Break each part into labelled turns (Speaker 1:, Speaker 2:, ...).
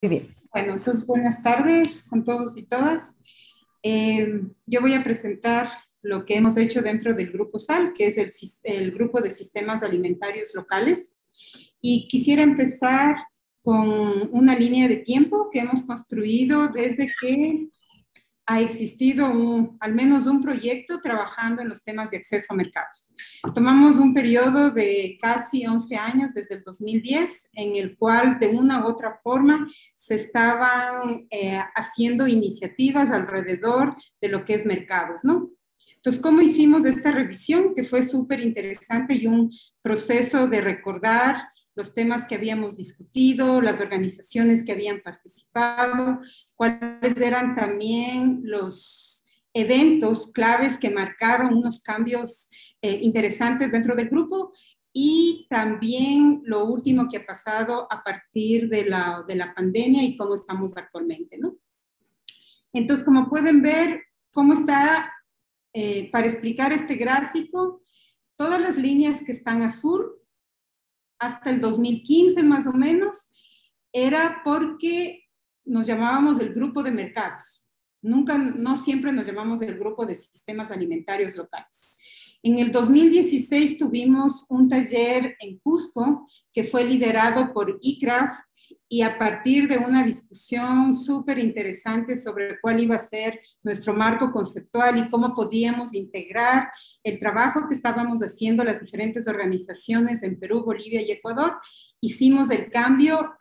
Speaker 1: Muy bien.
Speaker 2: Bueno, entonces buenas tardes con todos y todas. Yo voy a presentar lo que hemos hecho dentro del Grupo SAL, que es el Grupo de Sistemas Alimentarios Locales. Y quisiera empezar con una línea de tiempo que hemos construido desde que ha existido al menos un proyecto trabajando en los temas de acceso a mercados. Tomamos un periodo de casi 11 años, desde el 2010, en el cual de una u otra forma se estaban haciendo iniciativas alrededor de lo que es mercados, ¿no? Entonces, ¿cómo hicimos esta revisión? Que fue súper interesante y un proceso de recordar los temas que habíamos discutido, las organizaciones que habían participado, cuáles eran también los eventos claves que marcaron unos cambios interesantes dentro del grupo y también lo último que ha pasado a partir de la pandemia y cómo estamos actualmente, ¿no? Entonces, como pueden ver, cómo está, para explicar este gráfico, todas las líneas que están azul, hasta el 2015 más o menos, era porque nos llamábamos el grupo de mercados. Nunca, no siempre nos llamamos el grupo de sistemas alimentarios locales. En el 2016 tuvimos un taller en Cusco que fue liderado por ICRAF y a partir de una discusión súper interesante sobre cuál iba a ser nuestro marco conceptual y cómo podíamos integrar el trabajo que estábamos haciendo las diferentes organizaciones en Perú, Bolivia y Ecuador, hicimos el cambio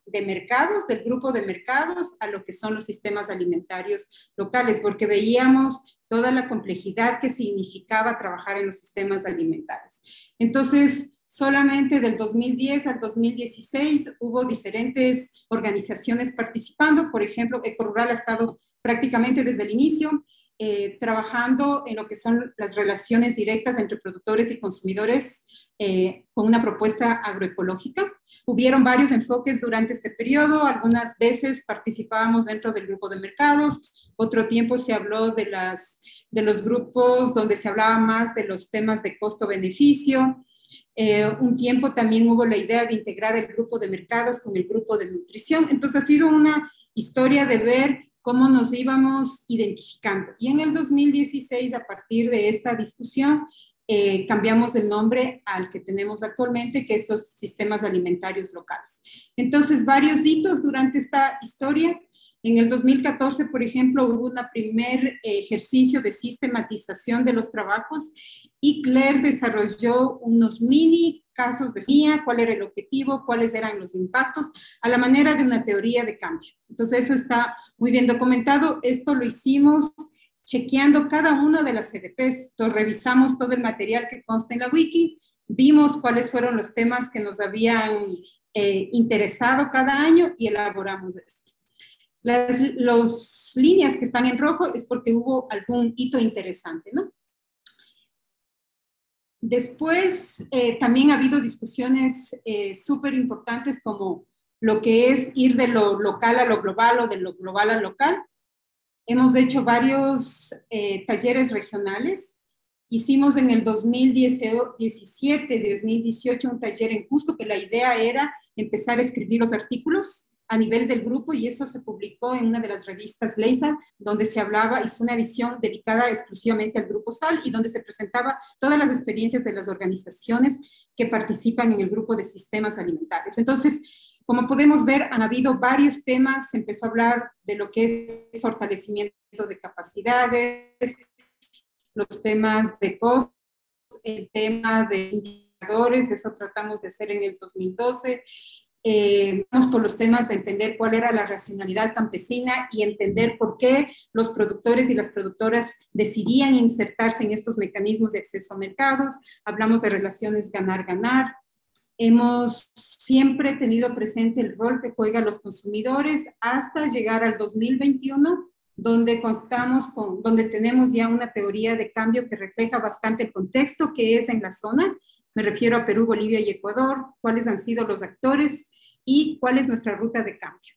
Speaker 2: de mercados, del grupo de mercados, a lo que son los sistemas alimentarios locales, porque veíamos toda la complejidad que significaba trabajar en los sistemas alimentarios. Entonces, solamente del 2010 al 2016 hubo diferentes organizaciones participando. Por ejemplo, Ecorural ha estado prácticamente desde el inicio trabajando en lo que son las relaciones directas entre productores y consumidores con una propuesta agroecológica. Hubieron varios enfoques durante este periodo. Algunas veces participábamos dentro del grupo de mercados, otro tiempo se habló de los grupos donde se hablaba más de los temas de costo-beneficio. Un tiempo también hubo la idea de integrar el grupo de mercados con el grupo de nutrición. Entonces ha sido una historia de ver cómo nos íbamos identificando. Y en el 2016, a partir de esta discusión, cambiamos el nombre al que tenemos actualmente, que es los sistemas alimentarios locales. Entonces, varios hitos durante esta historia. En el 2014, por ejemplo, hubo un primer ejercicio de sistematización de los trabajos y Claire desarrolló unos mini casos de guía, cuál era el objetivo, cuáles eran los impactos, a la manera de una teoría de cambio. Entonces, eso está muy bien documentado. Esto lo hicimos chequeando cada una de las CDPs. Entonces, revisamos todo el material que consta en la wiki, vimos cuáles fueron los temas que nos habían interesado cada año y elaboramos esto. Las líneas que están en rojo es porque hubo algún hito interesante, ¿no? Después, también ha habido discusiones súper importantes como lo que es ir de lo local a lo global o de lo global a local. Hemos hecho varios talleres regionales. Hicimos en el 2017, 2018 un taller en Cusco que la idea era empezar a escribir los artículos a nivel del grupo y eso se publicó en una de las revistas Leisa, donde se hablaba y fue una edición dedicada exclusivamente al grupo SAL y donde se presentaba todas las experiencias de las organizaciones que participan en el grupo de sistemas alimentarios. Entonces, como podemos ver, han habido varios temas, se empezó a hablar de lo que es fortalecimiento de capacidades, los temas de costos, el tema de indicadores, eso tratamos de hacer en el 2012, vamos por los temas de entender cuál era la racionalidad campesina y entender por qué los productores y las productoras decidían insertarse en estos mecanismos de acceso a mercados, hablamos de relaciones ganar-ganar, hemos siempre tenido presente el rol que juegan los consumidores hasta llegar al 2021, donde donde tenemos ya una teoría de cambio que refleja bastante el contexto que es en la zona. Me refiero a Perú, Bolivia y Ecuador, cuáles han sido los actores y cuál es nuestra ruta de cambio.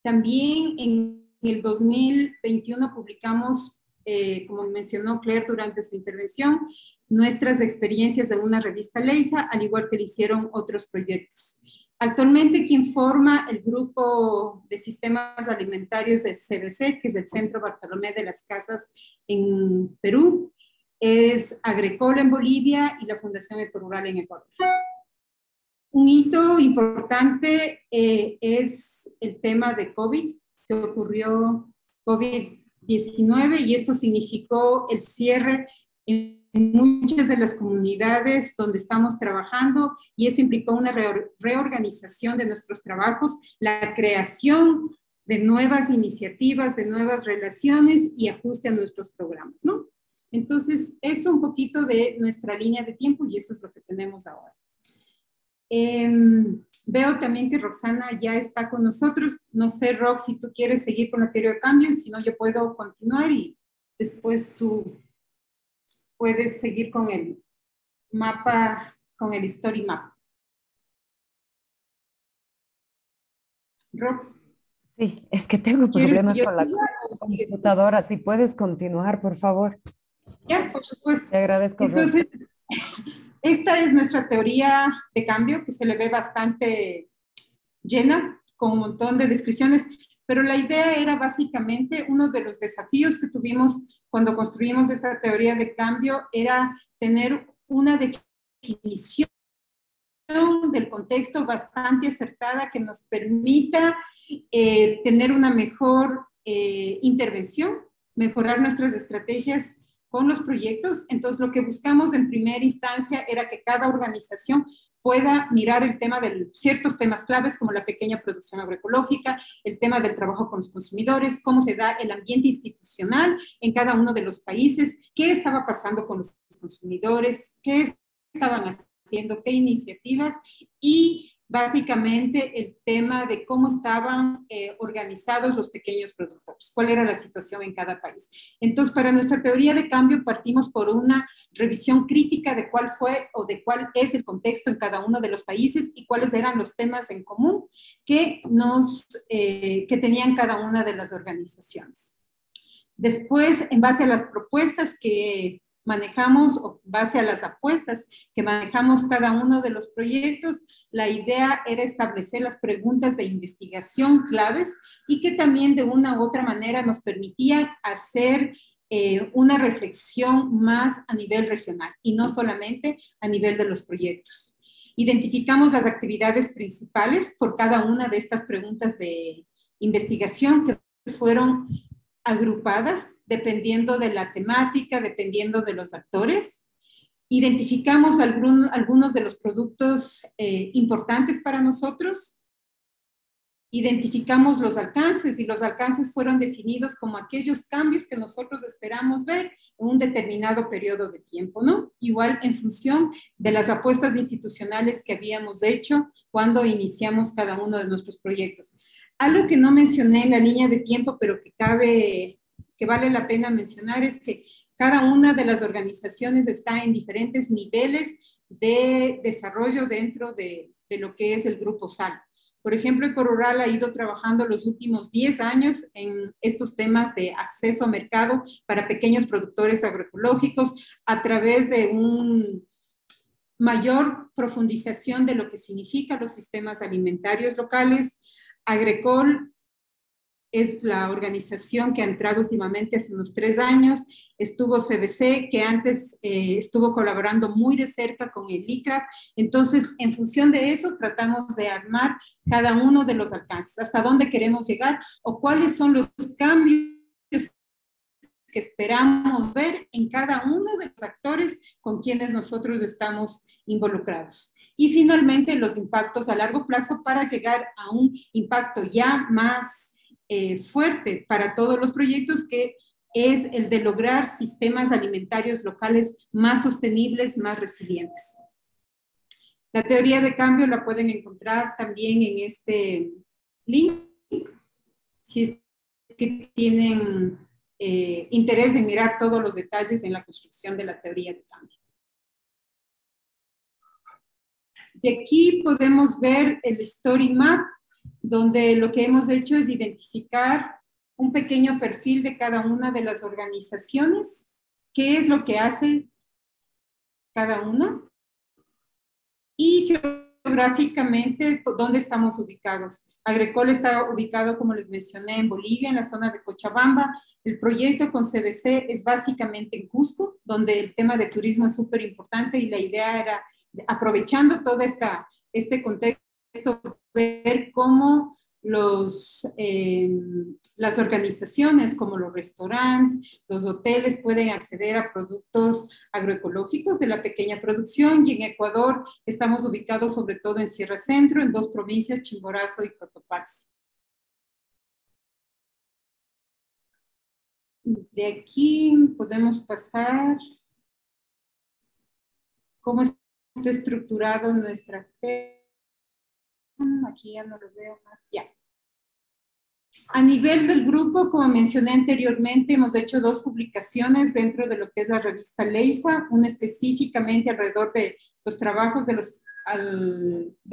Speaker 2: También en el 2021 publicamos, como mencionó Claire durante su intervención, nuestras experiencias en una revista Leisa, al igual que lo hicieron otros proyectos. Actualmente quien forma el grupo de sistemas alimentarios es CBC, que es el Centro Bartolomé de las Casas en Perú, es Agricol en Bolivia y la Fundación Ecorural en Ecuador. Un hito importante es el tema de COVID, que ocurrió COVID-19, y esto significó el cierre en muchas de las comunidades donde estamos trabajando, y eso implicó una reorganización de nuestros trabajos, la creación de nuevas iniciativas, de nuevas relaciones y ajuste a nuestros programas, ¿no? Entonces, eso un poquito de nuestra línea de tiempo y eso es lo que tenemos ahora. Veo también que Roxana ya está con nosotros. No sé, Rox, si tú quieres seguir con la teoría de cambio, si no, yo puedo continuar y después tú puedes seguir con el mapa, con el story map. Rox.
Speaker 1: Sí, es que tengo problemas con la computadora. Si puedes continuar, por favor.
Speaker 2: Ya, por supuesto.
Speaker 1: Te agradezco.
Speaker 2: Entonces, esta es nuestra teoría de cambio, que se le ve bastante llena, con un montón de descripciones, pero la idea era básicamente, uno de los desafíos que tuvimos cuando construimos esta teoría de cambio era tener una definición del contexto bastante acertada que nos permita tener una mejor intervención, mejorar nuestras estrategias con los proyectos. Entonces, lo que buscamos en primera instancia era que cada organización pueda mirar el tema de ciertos temas claves como la pequeña producción agroecológica, el tema del trabajo con los consumidores, cómo se da el ambiente institucional en cada uno de los países, qué estaba pasando con los consumidores, qué estaban haciendo, qué iniciativas, y básicamente el tema de cómo estaban organizados los pequeños productores, cuál era la situación en cada país. Entonces, para nuestra teoría de cambio partimos por una revisión crítica de cuál fue o de cuál es el contexto en cada uno de los países y cuáles eran los temas en común que tenían cada una de las organizaciones. Después, en base a las propuestas que manejamos, o base a las apuestas que manejamos cada uno de los proyectos, la idea era establecer las preguntas de investigación claves y que también de una u otra manera nos permitía hacer una reflexión más a nivel regional y no solamente a nivel de los proyectos. Identificamos las actividades principales por cada una de estas preguntas de investigación que fueron agrupadas dependiendo de la temática, dependiendo de los actores. Identificamos algunos de los productos importantes para nosotros. Identificamos los alcances, y los alcances fueron definidos como aquellos cambios que nosotros esperamos ver en un determinado periodo de tiempo, ¿no? Igual en función de las apuestas institucionales que habíamos hecho cuando iniciamos cada uno de nuestros proyectos. Algo que no mencioné en la línea de tiempo, pero que vale la pena mencionar, es que cada una de las organizaciones está en diferentes niveles de desarrollo dentro de lo que es el Grupo SAL. Por ejemplo, Ecorural ha ido trabajando los últimos 10 años en estos temas de acceso a mercado para pequeños productores agroecológicos a través de una mayor profundización de lo que significan los sistemas alimentarios locales. Agricol es la organización que ha entrado últimamente hace unos 3 años. Estuvo CBC, que antes estuvo colaborando muy de cerca con el ICRAP. Entonces, en función de eso, tratamos de armar cada uno de los alcances, hasta dónde queremos llegar o cuáles son los cambios que esperamos ver en cada uno de los actores con quienes nosotros estamos involucrados. Y finalmente, los impactos a largo plazo para llegar a un impacto ya más fuerte para todos los proyectos, que es el de lograr sistemas alimentarios locales más sostenibles, más resilientes. La teoría de cambio la pueden encontrar también en este link, si es que tienen interés en mirar todos los detalles en la construcción de la teoría de cambio. De aquí podemos ver el story map, donde lo que hemos hecho es identificar un pequeño perfil de cada una de las organizaciones, qué es lo que hace cada una, y geográficamente, ¿dónde estamos ubicados? Agricol está ubicado, como les mencioné, en Bolivia, en la zona de Cochabamba. El proyecto con CBC es básicamente en Cusco, donde el tema de turismo es súper importante y la idea era, aprovechando todo este contexto, ver cómo las organizaciones como los restaurantes, los hoteles pueden acceder a productos agroecológicos de la pequeña producción, y en Ecuador estamos ubicados sobre todo en Sierra Centro, en 2 provincias, Chimborazo y Cotopaxi. De aquí podemos pasar cómo está estructurado nuestra fe. Aquí ya no lo veo más, ya. A nivel del grupo, como mencioné anteriormente, hemos hecho 2 publicaciones dentro de lo que es la revista Leisa, una específicamente alrededor de los trabajos de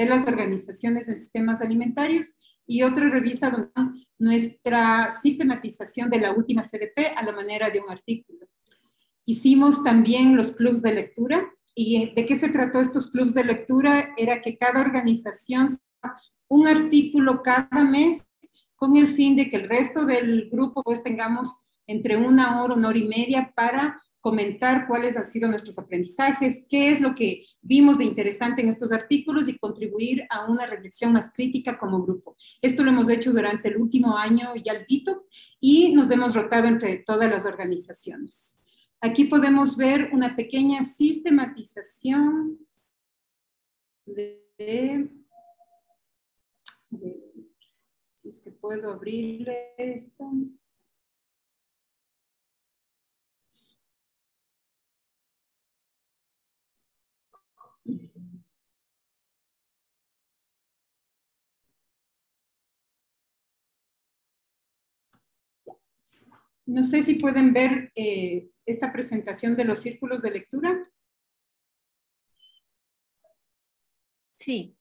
Speaker 2: las organizaciones en sistemas alimentarios, y otra revista donde nuestra sistematización de la última CDP a la manera de un artículo. Hicimos también los clubs de lectura. ¿Y de qué se trató estos clubs de lectura? Era que cada organización un artículo cada mes, con el fin de que el resto del grupo pues tengamos entre 1 hora, 1 hora y media para comentar cuáles han sido nuestros aprendizajes, qué es lo que vimos de interesante en estos artículos y contribuir a una reflexión más crítica como grupo. Esto lo hemos hecho durante el último año y alguito, y nos hemos rotado entre todas las organizaciones. Aquí podemos ver una pequeña sistematización si es que puedo abrirle esto. No sé si pueden ver esta presentación de los círculos de lectura.
Speaker 3: Sí.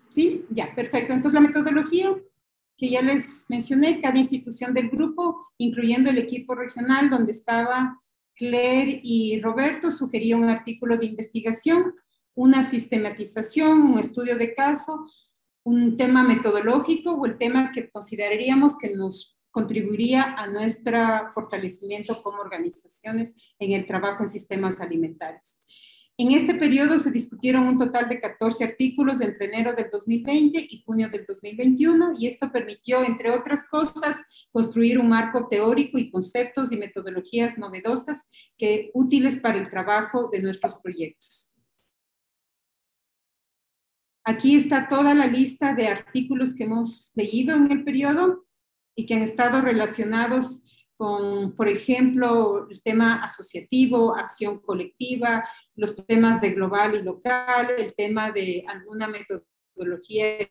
Speaker 2: Sí, ya, perfecto. Entonces la metodología que ya les mencioné, cada institución del grupo, incluyendo el equipo regional donde estaba Claire y Roberto, sugería un artículo de investigación, una sistematización, un estudio de caso, un tema metodológico o el tema que consideraríamos que nos contribuiría a nuestro fortalecimiento como organizaciones en el trabajo en sistemas alimentarios. En este periodo se discutieron un total de 14 artículos entre enero del 2020 y junio del 2021, y esto permitió, entre otras cosas, construir un marco teórico y conceptos y metodologías novedosas útiles para el trabajo de nuestros proyectos. Aquí está toda la lista de artículos que hemos leído en el periodo y que han estado relacionados con, por ejemplo, el tema asociativo, acción colectiva, los temas de global y local, el tema de alguna metodología,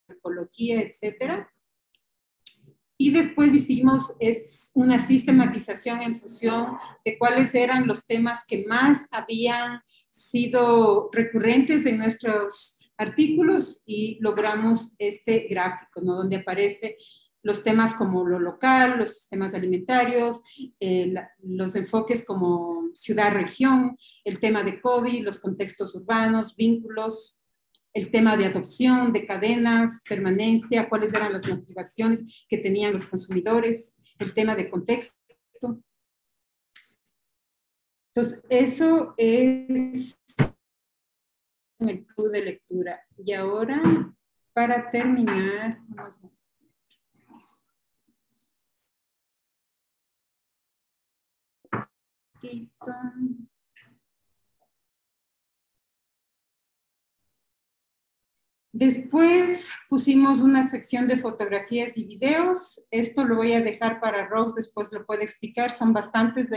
Speaker 2: ecología, etcétera. Y después hicimos una sistematización en función de cuáles eran los temas que más habían sido recurrentes en nuestros artículos, y logramos este gráfico, ¿no? Donde aparece los temas como lo local, los sistemas alimentarios, los enfoques como ciudad-región, el tema de COVID, los contextos urbanos, vínculos, el tema de adopción, de cadenas, permanencia, cuáles eran las motivaciones que tenían los consumidores, el tema de contexto. Entonces, eso es el club de lectura. Y ahora, para terminar, vamos a... Después pusimos una sección de fotografías y videos. Esto lo voy a dejar para Rose, después lo puede explicar. Son bastantes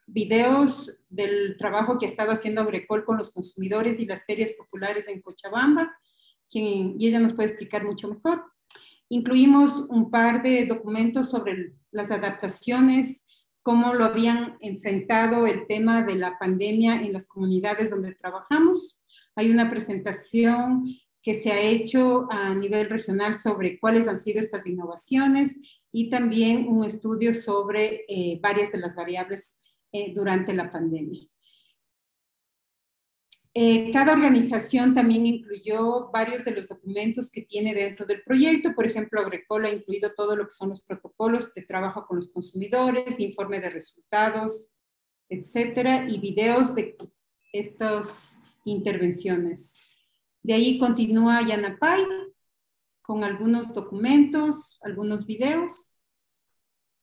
Speaker 2: videos del trabajo que ha estado haciendo Agricol con los consumidores y las ferias populares en Cochabamba, y ella nos puede explicar mucho mejor. Incluimos un par de documentos sobre las adaptaciones, cómo lo habían enfrentado el tema de la pandemia en las comunidades donde trabajamos. Hay una presentación que se ha hecho a nivel regional sobre cuáles han sido estas innovaciones, y también un estudio sobre varias de las variables durante la pandemia. Cada organización también incluyó varios de los documentos que tiene dentro del proyecto. Por ejemplo, Agrecola ha incluido todo lo que son los protocolos de trabajo con los consumidores, informe de resultados, etcétera, y videos de estas intervenciones. De ahí continúa Yanapay con algunos documentos, algunos videos,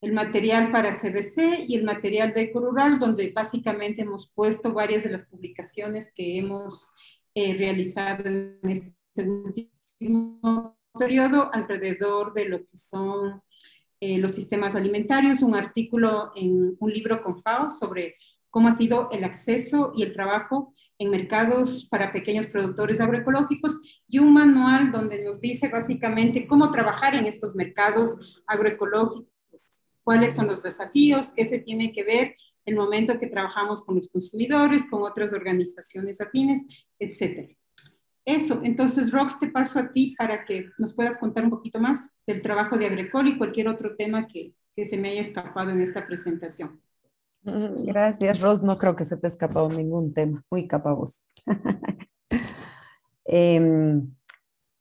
Speaker 2: el material para CBC y el material de Ecorural, donde básicamente hemos puesto varias de las publicaciones que hemos realizado en este último periodo alrededor de lo que son los sistemas alimentarios, un artículo en un libro con FAO sobre cómo ha sido el acceso y el trabajo en mercados para pequeños productores agroecológicos y un manual donde nos dice básicamente cómo trabajar en estos mercados agroecológicos, cuáles son los desafíos, qué se tiene que ver el momento que trabajamos con los consumidores, con otras organizaciones afines, etcétera. Eso, entonces Rox, te paso a ti para que nos puedas contar un poquito más del trabajo de Agrecol y cualquier otro tema que se me haya escapado en esta presentación.
Speaker 1: Gracias, Ros. No creo que se te ha escapado ningún tema. Muy capaz.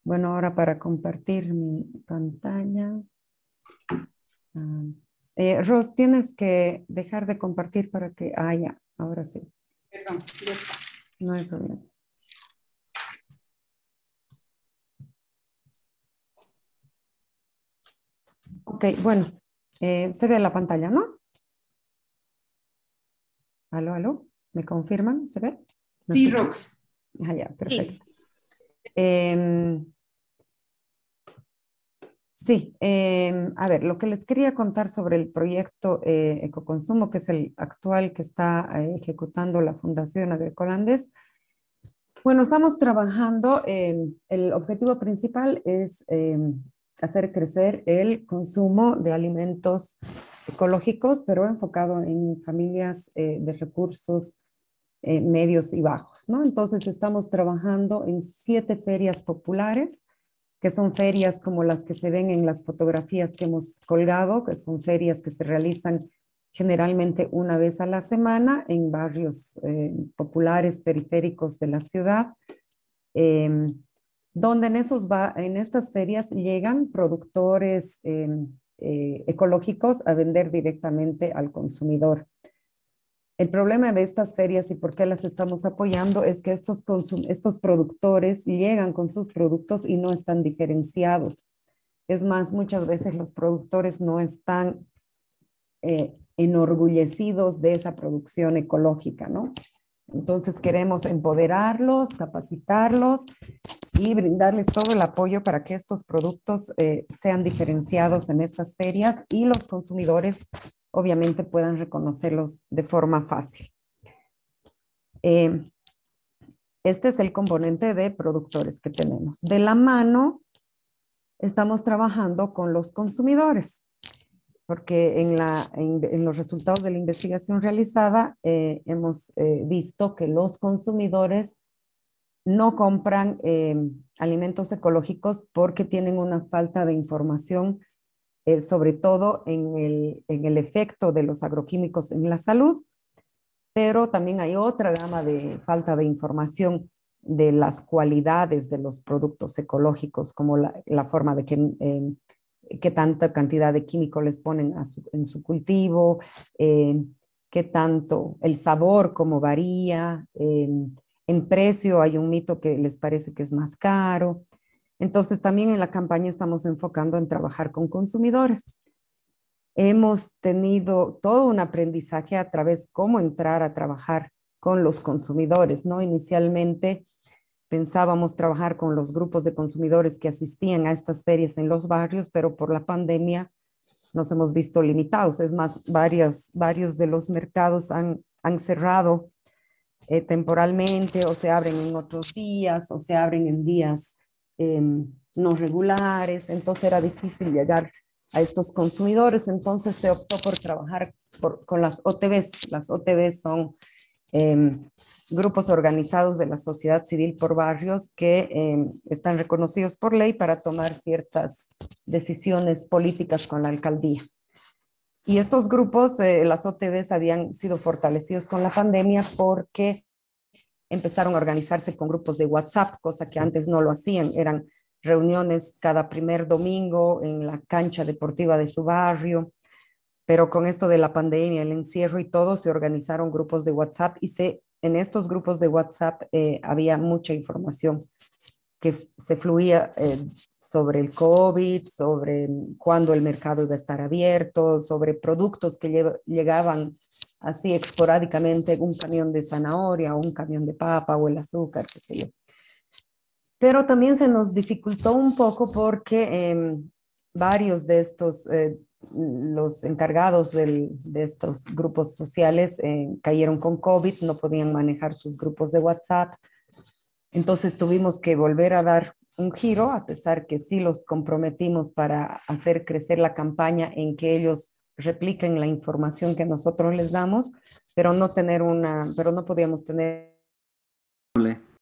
Speaker 1: Bueno, ahora para compartir mi pantalla. Ros, tienes que dejar de compartir para que... ya, ahora sí.
Speaker 2: Perdón, ya está.
Speaker 1: No hay problema. Ok, bueno, se ve la pantalla, ¿no? ¿Aló, aló? ¿Me confirman? ¿Se ve?
Speaker 2: Sí, Rox.
Speaker 1: Ya, perfecto.
Speaker 3: Sí.
Speaker 1: Sí, a ver, lo que les quería contar sobre el proyecto Ecoconsumo, que es el actual que está ejecutando la Fundación Agrícola Andes. Bueno, estamos trabajando, el objetivo principal es hacer crecer el consumo de alimentos ecológicos, pero enfocado en familias de recursos medios y bajos, ¿no? Entonces estamos trabajando en 7 ferias populares, que son ferias como las que se ven en las fotografías que hemos colgado, que son ferias que se realizan generalmente una vez a la semana en barrios populares periféricos de la ciudad, donde en estas ferias llegan productores ecológicos a vender directamente al consumidor. El problema de estas ferias y por qué las estamos apoyando es que estos productores llegan con sus productos y no están diferenciados. Es más, muchas veces los productores no están enorgullecidos de esa producción ecológica, ¿no? Entonces queremos empoderarlos, capacitarlos y brindarles todo el apoyo para que estos productos sean diferenciados en estas ferias y los consumidores obviamente puedan reconocerlos de forma fácil. Este es el componente de productores que tenemos. De la mano estamos trabajando con los consumidores, porque en los resultados de la investigación realizada hemos visto que los consumidores no compran alimentos ecológicos porque tienen una falta de información, sobre todo en el efecto de los agroquímicos en la salud, pero también hay otra gama de falta de información de las cualidades de los productos ecológicos, como la forma de qué tanta cantidad de químicos les ponen en su cultivo, qué tanto el sabor, cómo varía, en precio hay un mito que les parece que es más caro. Entonces también en la campaña estamos enfocando en trabajar con consumidores. Hemos tenido todo un aprendizaje a través de cómo entrar a trabajar con los consumidores, ¿no? Inicialmente pensábamos trabajar con los grupos de consumidores que asistían a estas ferias en los barrios, pero por la pandemia nos hemos visto limitados. Es más, varios de los mercados han cerrado temporalmente, o se abren en otros días, o se abren en días no regulares. Entonces era difícil llegar a estos consumidores. Entonces se optó por trabajar con las OTBs. Las OTBs son grupos organizados de la sociedad civil por barrios que están reconocidos por ley para tomar ciertas decisiones políticas con la alcaldía. Y estos grupos, las OTBs, habían sido fortalecidos con la pandemia porque empezaron a organizarse con grupos de WhatsApp, cosa que antes no lo hacían. Eran reuniones cada primer domingo en la cancha deportiva de su barrio, pero con esto de la pandemia, el encierro y todo, se organizaron grupos de WhatsApp y en estos grupos de WhatsApp había mucha información que se fluía sobre el COVID, sobre cuándo el mercado iba a estar abierto, sobre productos que llegaban así esporádicamente, un camión de zanahoria, o un camión de papa o el azúcar, qué sé yo. Pero también se nos dificultó un poco porque varios de estos, los encargados de estos grupos sociales cayeron con COVID, no podían manejar sus grupos de WhatsApp. Entonces tuvimos que volver a dar un giro, a pesar que sí los comprometimos para hacer crecer la campaña en que ellos repliquen la información que nosotros les damos, pero no podíamos tener